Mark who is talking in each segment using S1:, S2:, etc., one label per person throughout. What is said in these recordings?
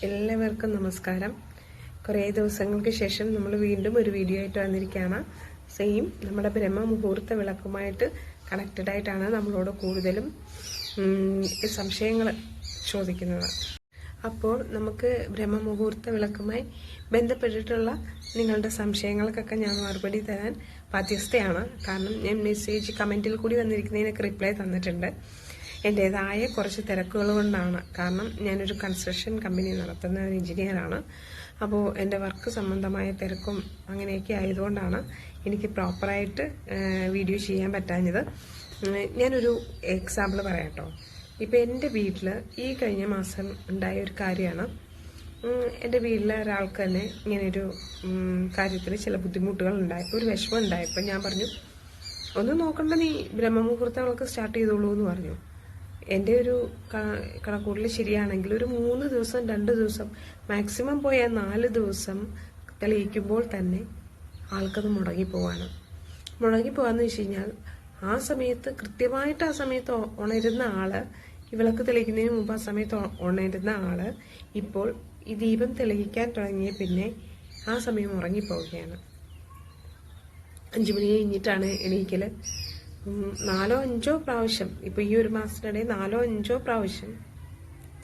S1: എല്ലാവർക്കും നമസ്കാരം. കുറേ ദിവസങ്ങൾക്ക് ശേഷം നമ്മൾ വീണ്ടും ഒരു വീഡിയോ ആയിട്ട് വന്നിരിക്കുകയാണ്. സെയിം നമ്മുടെ ബ്രഹ്മമുഹൂർത്ത വിളക്കുമായിട്ട് കണക്റ്റഡ് ആയിട്ടാണ് നമ്മളോട് കൂടുതലും സംശയങ്ങൾ ചോദിക്കുന്നത്. അപ്പോൾ നമുക്ക് ബ്രഹ്മമുഹൂർത്ത വിളക്കുമായി ബന്ധപ്പെട്ടിട്ടുള്ള നിങ്ങളുടെ സംശയങ്ങൾക്കൊക്കെ ഞാൻ മറുപടി തരാൻ ബാധ്യസ്ഥയാണ്. കാരണം ഞാൻ മെസ്സേജ് കമൻറ്റിൽ കൂടി വന്നിരിക്കുന്നതിനൊക്കെ റിപ്ലൈ തന്നിട്ടുണ്ട്. എൻ്റേതായ കുറച്ച് തിരക്കുകൾ കൊണ്ടാണ്. കാരണം ഞാനൊരു കൺസ്ട്രക്ഷൻ കമ്പനി നടത്തുന്ന ഒരു എഞ്ചിനീയറാണ്. അപ്പോൾ എൻ്റെ വർക്ക് സംബന്ധമായ തിരക്കും അങ്ങനെയൊക്കെ ആയതുകൊണ്ടാണ് എനിക്ക് പ്രോപ്പറായിട്ട് വീഡിയോ ചെയ്യാൻ പറ്റാഞ്ഞത്. ഞാനൊരു എക്സാമ്പിൾ പറയാം കേട്ടോ. ഇപ്പം എൻ്റെ വീട്ടിൽ ഈ കഴിഞ്ഞ മാസം ഉണ്ടായ ഒരു കാര്യമാണ്. എൻ്റെ വീട്ടിലെ ഒരാൾക്ക് തന്നെ ഇങ്ങനെയൊരു കാര്യത്തിൽ ചില ബുദ്ധിമുട്ടുകൾ ഉണ്ടായപ്പോൾ, ഒരു വിഷമം ഉണ്ടായപ്പോൾ ഞാൻ പറഞ്ഞു, ഒന്ന് നോക്കണ്ട, നീ ബ്രഹ്മമുഹൂർത്തങ്ങളൊക്കെ സ്റ്റാർട്ട് ചെയ്തോളൂ എന്ന് പറഞ്ഞു. എൻ്റെ ഒരു കണക്കൂട്ടൽ ശരിയാണെങ്കിൽ ഒരു 3 ദിവസം 2 ദിവസം മാക്സിമം പോയാൽ 4 ദിവസം തെളിയിക്കുമ്പോൾ തന്നെ ആൾക്കത് മുടങ്ങിപ്പോവാണ്. മുടങ്ങിപ്പോവാന്ന് വെച്ച് കഴിഞ്ഞാൽ ആ സമയത്ത് കൃത്യമായിട്ട് ആ സമയത്ത് ഉണരുന്ന ആള്, ഈ വിളക്ക് തെളിയിക്കുന്നതിന് മുമ്പ് ആ സമയത്ത് ഉണരുന്ന ആള് ഇപ്പോൾ ഈ ദീപം തെളിയിക്കാൻ തുടങ്ങിയ പിന്നെ ആ സമയം ഉറങ്ങിപ്പോവുകയാണ്. 5 മണി കഴിഞ്ഞിട്ടാണ് എണീക്കല്. 4-5 പ്രാവശ്യം, ഇപ്പൊ ഈ ഒരു മാസത്തിനിടെ 4-5 പ്രാവശ്യം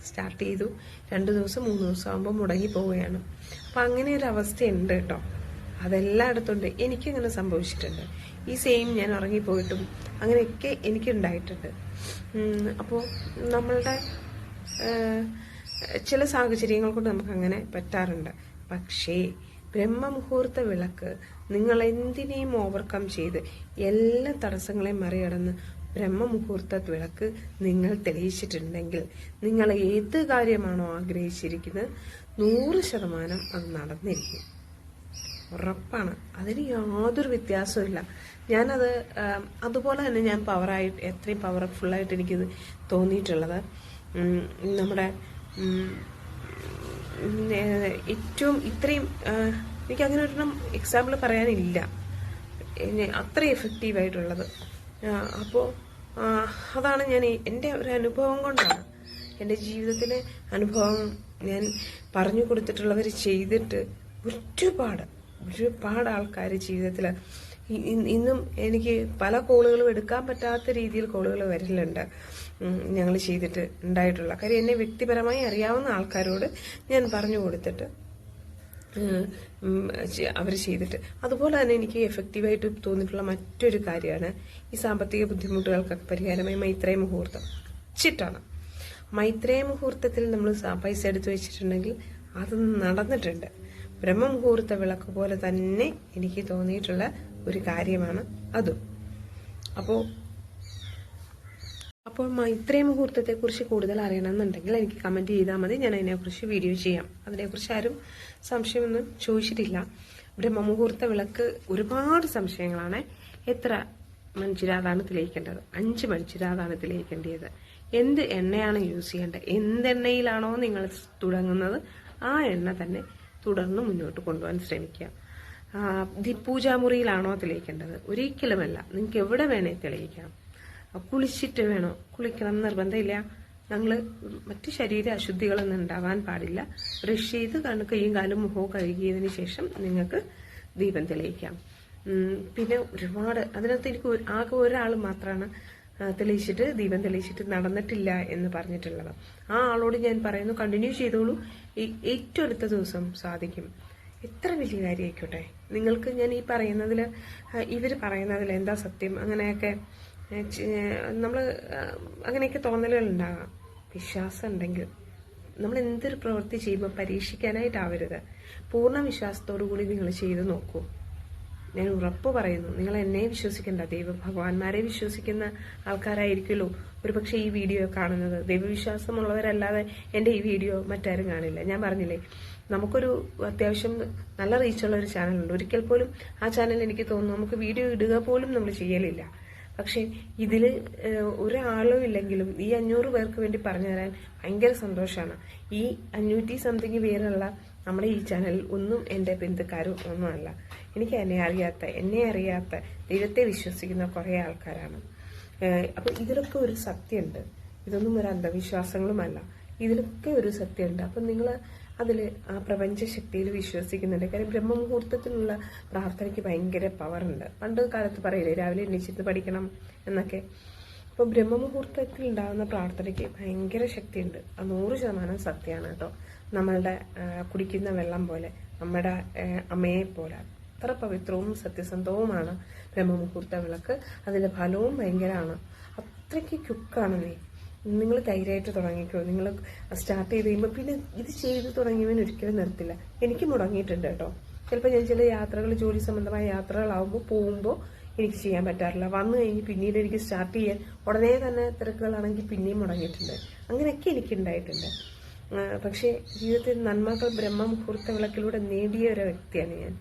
S1: സ്റ്റാർട്ട് ചെയ്തു. 2 ദിവസം 3 ദിവസം ആകുമ്പോൾ മുടങ്ങി പോവുകയാണ്. അപ്പൊ അങ്ങനെ ഒരു അവസ്ഥയുണ്ട് കേട്ടോ. അതെല്ലായിടത്തുണ്ട്. എനിക്കങ്ങനെ സംഭവിച്ചിട്ടുണ്ട്. ഈ സെയിം ഞാൻ ഉറങ്ങിപ്പോയിട്ടും അങ്ങനെയൊക്കെ എനിക്കുണ്ടായിട്ടുണ്ട്. അപ്പോൾ നമ്മളുടെ ചില സാഹചര്യങ്ങൾ കൊണ്ട് നമുക്ക് അങ്ങനെ പറ്റാറുണ്ട്. പക്ഷേ ബ്രഹ്മമുഹൂർത്ത വിളക്ക് നിങ്ങൾ എന്തിനേയും ഓവർകം ചെയ്ത് എല്ലാ തടസ്സങ്ങളെയും മറികടന്ന് ബ്രഹ്മമുഹൂർത്ത വിളക്ക് നിങ്ങൾ തെളിയിച്ചിട്ടുണ്ടെങ്കിൽ നിങ്ങൾ ഏത് കാര്യമാണോ ആഗ്രഹിച്ചിരിക്കുന്നത് 100% അത് നടന്നിരിക്കും. ഉറപ്പാണ്. അതിന് യാതൊരു വ്യത്യാസമില്ല. ഞാനത് അതുപോലെ തന്നെ ഞാൻ എത്രയും പവർഫുള്ളായിട്ട് എനിക്കിത് തോന്നിയിട്ടുള്ളത് നമ്മുടെ ഏറ്റവും ഇത്രയും എനിക്കങ്ങനെ ഒരു എക്സാമ്പിൾ പറയാനില്ല, അത്ര എഫക്റ്റീവായിട്ടുള്ളത്. അപ്പോൾ അതാണ് ഞാൻ എൻ്റെ ഒരു അനുഭവം കൊണ്ടാണ്, എൻ്റെ ജീവിതത്തിലെ അനുഭവം ഞാൻ പറഞ്ഞു കൊടുത്തിട്ടുള്ളവർ ചെയ്തിട്ട് ഒരുപാട് ആൾക്കാർ ജീവിതത്തിൽ ഇന്നും എനിക്ക് പല കോളുകളും എടുക്കാൻ പറ്റാത്ത രീതിയിൽ കോളുകൾ വരലുണ്ട്. ഞങ്ങൾ ചെയ്തിട്ട് ഉണ്ടായിട്ടുള്ള കാര്യം എന്നെ വ്യക്തിപരമായി അറിയാവുന്ന ആൾക്കാരോട് ഞാൻ പറഞ്ഞു കൊടുത്തിട്ട് അവർ ചെയ്തിട്ട്. അതുപോലെ തന്നെ എനിക്ക് എഫക്റ്റീവായിട്ട് തോന്നിയിട്ടുള്ള മറ്റൊരു കാര്യമാണ് ഈ സാമ്പത്തിക ബുദ്ധിമുട്ടുകൾക്കൊക്കെ പരിഹാരമായി മൈത്രേയ മുഹൂർത്തം ചിട്ടാണ്. മൈത്രേയ മുഹൂർത്തത്തിൽ നമ്മൾ പൈസ എടുത്തു വെച്ചിട്ടുണ്ടെങ്കിൽ അത് നടന്നിട്ടുണ്ട്. ബ്രഹ്മമുഹൂർത്ത വിളക്ക് പോലെ തന്നെ എനിക്ക് തോന്നിയിട്ടുള്ള ഒരു കാര്യമാണ് അതും. അപ്പോൾ മൈത്രേയ മുഹൂർത്തത്തെ കുറിച്ച് കൂടുതൽ അറിയണമെന്നുണ്ടെങ്കിൽ എനിക്ക് കമന്റ് ചെയ്താൽ മതി. ഞാൻ അതിനെക്കുറിച്ച് വീഡിയോ ചെയ്യാം. അതിനെക്കുറിച്ച് ആരും സംശയമൊന്നും ചോദിച്ചിട്ടില്ല. ബ്രഹ്മമുഹൂർത്ത വിളക്ക് ഒരുപാട് സംശയങ്ങളാണ്. എത്ര മൺചിരാതാണ് തെളിയിക്കേണ്ടത്? 5 മൺചിരാതാണ് തെളിയിക്കേണ്ടത്. എന്ത് എണ്ണയാണ് യൂസ് ചെയ്യേണ്ടത്? എന്തെണ്ണയിലാണോ നിങ്ങൾ തുടങ്ങുന്നത് ആ എണ്ണ തന്നെ തുടർന്ന് മുന്നോട്ട് കൊണ്ടുപോകാൻ ശ്രമിക്കുക. പൂജാമുറിയിലാണോ തെളിയിക്കേണ്ടത്? ഒരിക്കലുമല്ല. നിങ്ങൾക്ക് എവിടെ വേണേ തെളിയിക്കാം. കുളിച്ചിട്ട് വേണോ? കുളിക്കണം നിർബന്ധമില്ല. ഞങ്ങൾ മറ്റു ശരീര അശുദ്ധികളൊന്നും ഉണ്ടാവാൻ പാടില്ല. ബ്രഷ് ചെയ്ത് കൈയും കാലും മുഖവും കഴുകിയതിന് ശേഷം നിങ്ങൾക്ക് ദീപം തെളിയിക്കാം. പിന്നെ ഒരുപാട് അതിനകത്ത് എനിക്ക് ആകെ ഒരാൾ മാത്രമാണ് തെളിയിച്ചിട്ട് ദീപം തെളിയിച്ചിട്ട് നടന്നിട്ടില്ല എന്ന് പറഞ്ഞിട്ടുള്ളത്. ആ ആളോട് ഞാൻ പറയുന്നു, കണ്ടിന്യൂ ചെയ്തോളൂ. ഏറ്റവും അടുത്ത ദിവസം സാധിക്കും. എത്ര വലിയ കാര്യമായിക്കോട്ടെ. നിങ്ങൾക്ക് ഞാൻ ഈ പറയുന്നതിൽ ഇവർ പറയുന്നതിൽ എന്താ സത്യം, അങ്ങനെയൊക്കെ നമ്മൾ അങ്ങനെയൊക്കെ തോന്നലുകൾ ഉണ്ടാകാം. വിശ്വാസം ഉണ്ടെങ്കിൽ നമ്മൾ എന്തൊരു പ്രവൃത്തി ചെയ്യുമ്പോൾ പരീക്ഷിക്കാനായിട്ടാവരുത്. പൂർണ്ണ വിശ്വാസത്തോടു കൂടി നിങ്ങൾ ചെയ്തു നോക്കൂ. ഞാൻ ഉറപ്പ് പറയുന്നു, നിങ്ങൾ എന്നെ വിശ്വസിക്കേണ്ട, ഭഗവാന്മാരെ വിശ്വസിക്കുന്ന ആൾക്കാരായിരിക്കുമല്ലോ ഒരുപക്ഷെ ഈ വീഡിയോ കാണുന്നത്. ദൈവവിശ്വാസമുള്ളവരല്ലാതെ എൻ്റെ ഈ വീഡിയോ മറ്റാരും കാണില്ല. ഞാൻ പറഞ്ഞില്ലേ, നമുക്കൊരു അത്യാവശ്യം നല്ല റീച്ചുള്ള ഒരു ചാനലുണ്ട്. ഒരിക്കൽ പോലും ആ ചാനൽ എനിക്ക് തോന്നുന്നു നമുക്ക് വീഡിയോ ഇടുക പോലും നമ്മൾ ചെയ്യലില്ല. പക്ഷെ ഇതിൽ ഒരാളും ഇല്ലെങ്കിലും ഈ 500 പേർക്ക് വേണ്ടി പറഞ്ഞു തരാൻ ഭയങ്കര സന്തോഷമാണ്. ഈ 500 സംതിങ് പേരുള്ള നമ്മുടെ ഈ ചാനലിൽ ഒന്നും എൻ്റെ ബന്ധുക്കാരും ഒന്നുമല്ല. എനിക്ക് എന്നെ അറിയാത്ത ദൈവത്തെ വിശ്വസിക്കുന്ന കുറേ ആൾക്കാരാണ്. അപ്പൊ ഇതിലൊക്കെ ഒരു സത്യമുണ്ട്. ഇതൊന്നും ഒരു അന്ധവിശ്വാസങ്ങളുമല്ല. ഇതിലൊക്കെ ഒരു സത്യമുണ്ട്. അപ്പം നിങ്ങൾ അതിൽ ആ പ്രപഞ്ച ശക്തിയിൽ വിശ്വസിക്കുന്നുണ്ട്. കാര്യം ബ്രഹ്മമുഹൂർത്തത്തിനുള്ള പ്രാർത്ഥനയ്ക്ക് ഭയങ്കര പവറുണ്ട്. പണ്ട് കാലത്ത് പറയില്ലേ രാവിലെ എണീച്ചിട്ട് പഠിക്കണം എന്നൊക്കെ. അപ്പോൾ ബ്രഹ്മമുഹൂർത്തത്തിൽ ഉണ്ടാകുന്ന പ്രാർത്ഥനയ്ക്ക് ഭയങ്കര ശക്തിയുണ്ട്. അത് 100% സത്യമാണ് കേട്ടോ. നമ്മളുടെ കുടിക്കുന്ന വെള്ളം പോലെ, നമ്മുടെ അമ്മയെ പോലെ അത്ര പവിത്രവും സത്യസന്ധവുമാണ് ബ്രഹ്മമുഹൂർത്ത വിളക്ക്. അതിൻ്റെ ഫലവും ഭയങ്കരമാണ്. അത്രയ്ക്ക് ക്യുക്കാണെന്നേ. നിങ്ങൾ ധൈര്യമായിട്ട് തുടങ്ങിക്കോ. നിങ്ങൾ സ്റ്റാർട്ട് ചെയ്ത് കഴിയുമ്പോൾ പിന്നെ ഇത് ചെയ്ത് തുടങ്ങിയവൻ ഒരിക്കലും നിർത്തില്ല. എനിക്ക് മുടങ്ങിയിട്ടുണ്ട് കേട്ടോ. ചിലപ്പോൾ ഞാൻ ചില യാത്രകൾ, ജോലി സംബന്ധമായ യാത്രകളാവുമ്പോൾ പോകുമ്പോൾ എനിക്ക് ചെയ്യാൻ പറ്റാറില്ല. വന്നു കഴിഞ്ഞ് പിന്നീട് എനിക്ക് സ്റ്റാർട്ട് ചെയ്യാൻ ഉടനെ തന്നെ തിരക്കുകളാണെങ്കിൽ പിന്നെയും മുടങ്ങിയിട്ടുണ്ട്. അങ്ങനെയൊക്കെ എനിക്കുണ്ടായിട്ടുണ്ട്. പക്ഷേ ജീവിതത്തിൽ നന്മകൾ ബ്രഹ്മമുഹൂർത്ത വിളക്കിലൂടെ നേടിയ ഒരു വ്യക്തിയാണ് ഞാൻ.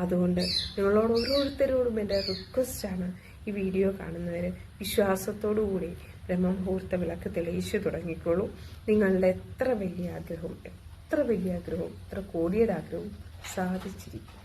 S1: അതുകൊണ്ട് നിങ്ങളോട് ഓരോരുത്തരോടും എൻ്റെ റിക്വസ്റ്റാണ്, ഈ വീഡിയോ കാണുന്നവർ വിശ്വാസത്തോടു കൂടി ബ്രഹ്മമുഹൂർത്ത വിളക്ക് തെളിയിച്ചു തുടങ്ങിക്കോളൂ. നിങ്ങളുടെ എത്ര വലിയ ആഗ്രഹവും, എത്ര കോടിയുടെ ആഗ്രഹവും സാധിച്ചിരിക്കും.